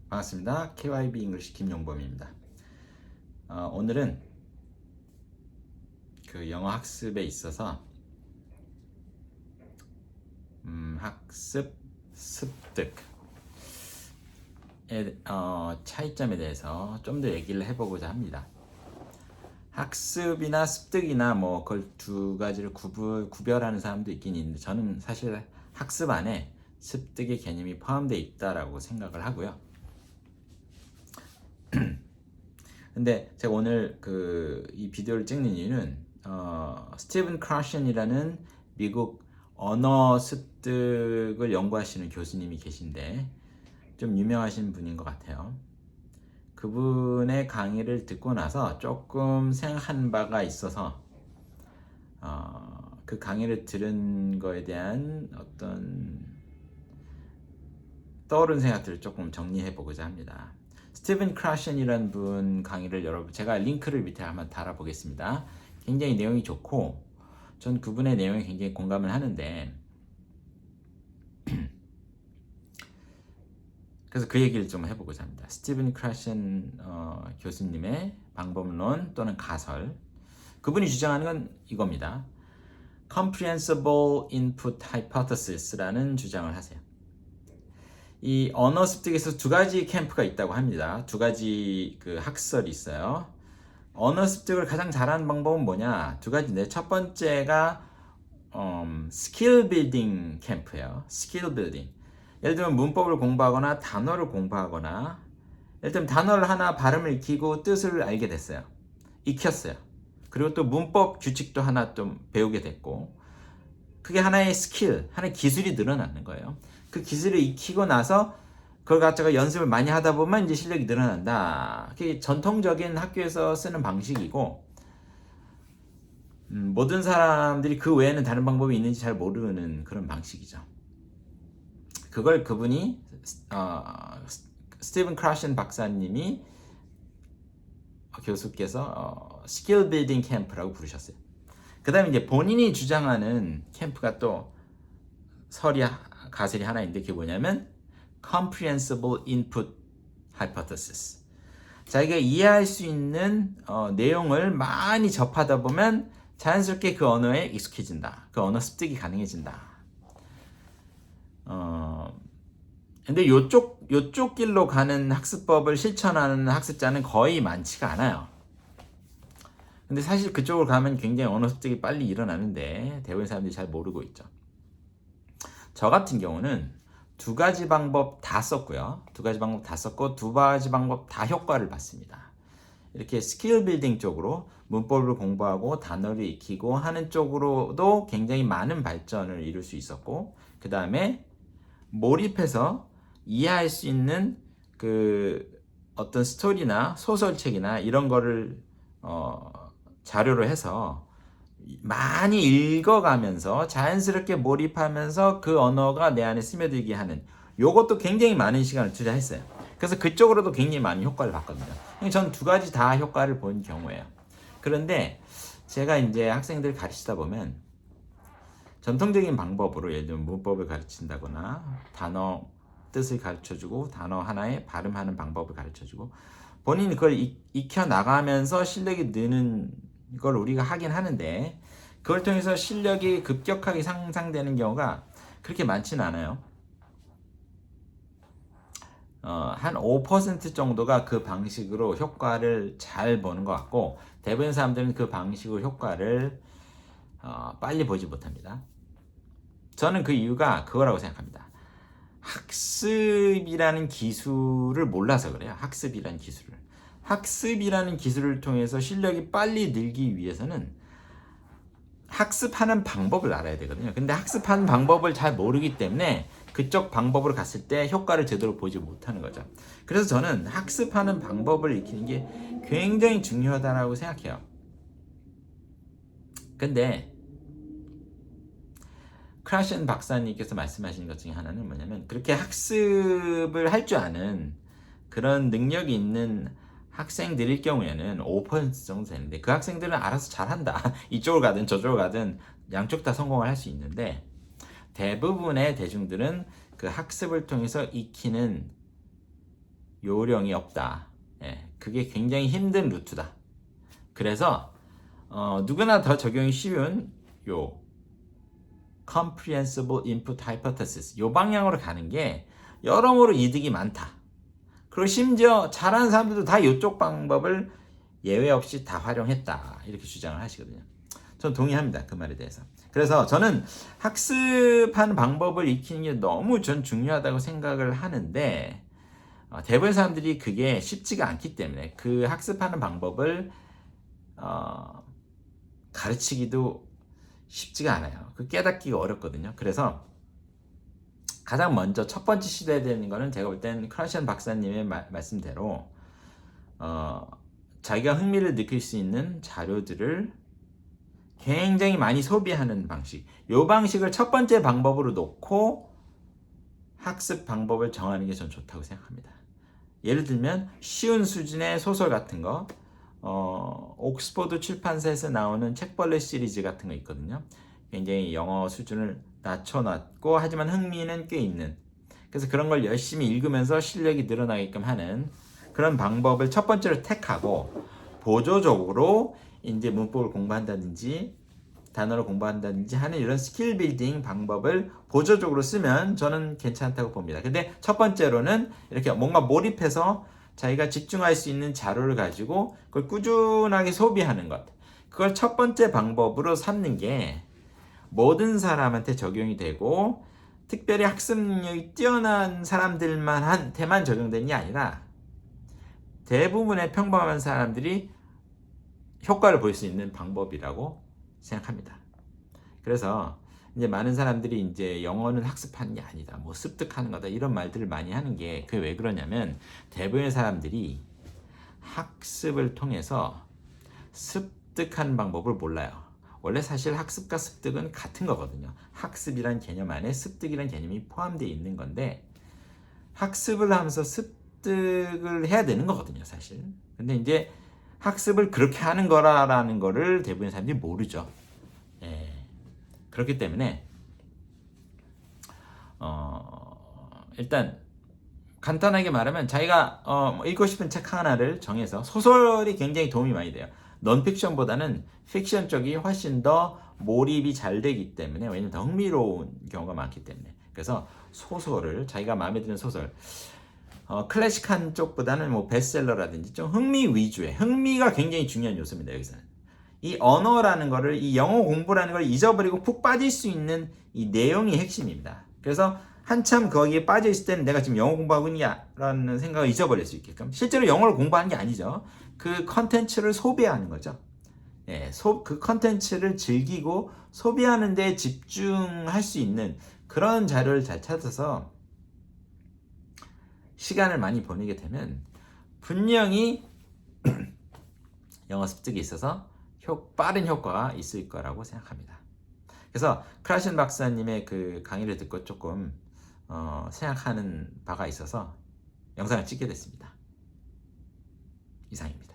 반갑습니다. KYB 잉글리시 김용범입니다. 오늘은 그 영어 학습에 있어서 학습, 습득의 차이점에 대해서 좀 더 얘기를 해보고자 합니다. 학습이나 습득이나 뭐 그걸 두 가지를 구별하는 사람도 있긴 있는데 저는 사실 학습 안에 습득의 개념이 포함되어 있다라고 생각을 하고요. 근데 제가 오늘 이 비디오를 찍는 이유는 스티븐 크라션이라는 미국 언어 습득을 연구하시는 교수님이 계신데 좀 유명하신 분인 것 같아요. 그분의 강의를 듣고 나서 조금 생각한 바가 있어서 그 강의를 들은 거에 대한 어떤 떠오른 생각들을 조금 정리해 보고자 합니다. 스티븐 크라션이라는 분 강의를 여러분 제가 링크를 밑에 한번 달아보겠습니다. 굉장히 내용이 좋고 전 그분의 내용에 굉장히 공감을 하는데 그래서 그 얘기를 좀 해보고자 합니다. 스티븐 크라션 교수님의 방법론 또는 가설, 그분이 주장하는 건 이겁니다. Comprehensible Input Hypothesis라는 주장을 하세요. 이 언어 습득에서 두 가지 캠프가 있다고 합니다. 두 가지 그 학설이 있어요. 언어 습득을 가장 잘하는 방법은 뭐냐? 두 가지인데 첫 번째가 스킬 빌딩 캠프예요. 스킬 빌딩. 예를 들면 문법을 공부하거나 단어를 공부하거나 예를 들면 단어를 하나 발음을 익히고 뜻을 알게 됐어요. 익혔어요. 그리고 또 문법 규칙도 하나 좀 배우게 됐고 그게 하나의 스킬, 하나의 기술이 늘어나는 거예요. 그 기술을 익히고 나서 그걸 갖다가 연습을 많이 하다 보면 이제 실력이 늘어난다. 그게 전통적인 학교에서 쓰는 방식이고 모든 사람들이 그 외에는 다른 방법이 있는지 잘 모르는 그런 방식이죠. 그걸 그분이 스티븐 크라션 박사님이 교수께서 스킬 빌딩 캠프라고 부르셨어요. 그 다음에 이제 본인이 주장하는 캠프가 또 가설이 하나 있는데 그게 뭐냐면 Comprehensible Input Hypothesis. 자기가 이해할 수 있는 내용을 많이 접하다 보면 자연스럽게 그 언어에 익숙해진다. 그 언어 습득이 가능해진다. 근데 요쪽 길로 가는 학습법을 실천하는 학습자는 거의 많지가 않아요. 근데 사실 그쪽으로 가면 굉장히 언어 습득이 빨리 일어나는데 대부분 사람들이 잘 모르고 있죠. 저 같은 경우는 두 가지 방법 다 썼고요. 두 가지 방법 다 썼고 두 가지 방법 다 효과를 봤습니다. 이렇게 스킬 빌딩 쪽으로 문법을 공부하고 단어를 익히고 하는 쪽으로도 굉장히 많은 발전을 이룰 수 있었고 그 다음에 몰입해서 이해할 수 있는 그 어떤 스토리나 소설책이나 이런 거를 자료로 해서 많이 읽어가면서 자연스럽게 몰입하면서 그 언어가 내 안에 스며들게 하는 요것도 굉장히 많은 시간을 투자했어요. 그래서 그쪽으로도 굉장히 많은 효과를 봤거든요. 저는 두 가지 다 효과를 본 경우예요. 그런데 제가 이제 학생들 가르치다 보면 전통적인 방법으로 예를 들면 문법을 가르친다거나 단어 뜻을 가르쳐주고 단어 하나에 발음하는 방법을 가르쳐주고 본인이 그걸 익혀 나가면서 실력이 느는 걸 우리가 하긴 하는데 그걸 통해서 실력이 급격하게 상승되는 경우가 그렇게 많지는 않아요. 한 5% 정도가 그 방식으로 효과를 잘 보는 것 같고 대부분 사람들은 그 방식으로 효과를 빨리 보지 못합니다. 저는 그 이유가 그거라고 생각합니다. 학습이라는 기술을 몰라서 그래요. 학습이라는 기술을 통해서 실력이 빨리 늘기 위해서는 학습하는 방법을 알아야 되거든요. 근데 학습하는 방법을 잘 모르기 때문에 그쪽 방법으로 갔을 때 효과를 제대로 보지 못하는 거죠. 그래서 저는 학습하는 방법을 익히는 게 굉장히 중요하다고 생각해요. 근데 크라션 박사님께서 말씀하신 것 중에 하나는 뭐냐면 그렇게 학습을 할 줄 아는 그런 능력이 있는 학생들일 경우에는 5% 정도 되는데 그 학생들은 알아서 잘한다. 이쪽으로 가든 저쪽으로 가든 양쪽 다 성공을 할 수 있는데 대부분의 대중들은 그 학습을 통해서 익히는 요령이 없다. 그게 굉장히 힘든 루트다. 그래서 누구나 더 적용이 쉬운 요 Comprehensible Input Hypothesis 요 방향으로 가는 게 여러모로 이득이 많다. 그리고 심지어 잘하는 사람들도 다 이쪽 방법을 예외 없이 다 활용했다. 이렇게 주장을 하시거든요. 전 동의합니다. 그 말에 대해서. 그래서 저는 학습하는 방법을 익히는 게 너무 전 중요하다고 생각을 하는데 대부분 사람들이 그게 쉽지가 않기 때문에 그 학습하는 방법을 가르치기도 쉽지가 않아요. 그 깨닫기가 어렵거든요. 그래서 가장 먼저 첫 번째 시도해야 되는 거는 제가 볼 땐 크라시안 박사님의 말씀대로 자기가 흥미를 느낄 수 있는 자료들을 굉장히 많이 소비하는 방식. 이 방식을 첫 번째 방법으로 놓고 학습 방법을 정하는 게 전 좋다고 생각합니다. 예를 들면 쉬운 수준의 소설 같은 거, 옥스퍼드 출판사에서 나오는 책벌레 시리즈 같은 거 있거든요. 굉장히 영어 수준을 낮춰놨고 하지만 흥미는 꽤 있는, 그래서 그런 걸 열심히 읽으면서 실력이 늘어나게끔 하는 그런 방법을 첫 번째로 택하고 보조적으로 이제 문법을 공부한다든지 단어를 공부한다든지 하는 이런 스킬 빌딩 방법을 보조적으로 쓰면 저는 괜찮다고 봅니다. 근데 첫 번째로는 이렇게 뭔가 몰입해서 자기가 집중할 수 있는 자료를 가지고 그걸 꾸준하게 소비하는 것, 그걸 첫 번째 방법으로 삼는 게 모든 사람한테 적용이 되고 특별히 학습 능력이 뛰어난 사람들한테만 적용되는 게 아니라 대부분의 평범한 사람들이 효과를 볼 수 있는 방법이라고 생각합니다. 그래서 이제 많은 사람들이 이제 영어는 학습하는 게 아니다, 뭐 습득하는 거다 이런 말들을 많이 하는 게 그게 왜 그러냐면 대부분의 사람들이 학습을 통해서 습득하는 방법을 몰라요. 원래 사실 학습과 습득은 같은 거거든요. 학습이란 개념 안에 습득이란 개념이 포함되어 있는 건데 학습을 하면서 습득을 해야 되는 거거든요, 사실. 근데 이제 학습을 그렇게 하는 거라는 거를 대부분의 사람들이 모르죠. 그렇기 때문에 일단 간단하게 말하면 자기가 읽고 싶은 책 하나를 정해서, 소설이 굉장히 도움이 많이 돼요. 넌픽션보다는 픽션 쪽이 훨씬 더 몰입이 잘 되기 때문에, 왜냐면 더 흥미로운 경우가 많기 때문에. 그래서 소설을, 자기가 마음에 드는 소설, 클래식한 쪽보다는 뭐 베스트셀러라든지 좀 흥미 위주의, 흥미가 굉장히 중요한 요소입니다. 여기서는 이 언어라는 거를, 이 영어 공부라는 걸 잊어버리고 푹 빠질 수 있는 이 내용이 핵심입니다. 그래서 한참 거기에 빠져 있을 때는 내가 지금 영어 공부하고 있냐라는 생각을 잊어버릴 수 있게끔, 실제로 영어를 공부하는 게 아니죠. 그 컨텐츠를 소비하는 거죠. 그 컨텐츠를 즐기고 소비하는 데 집중할 수 있는 그런 자료를 잘 찾아서 시간을 많이 보내게 되면 분명히 영어 습득에 있어서 빠른 효과가 있을 거라고 생각합니다. 그래서 크라신 박사님의 그 강의를 듣고 조금 생각하는 바가 있어서 영상을 찍게 됐습니다. 이상입니다.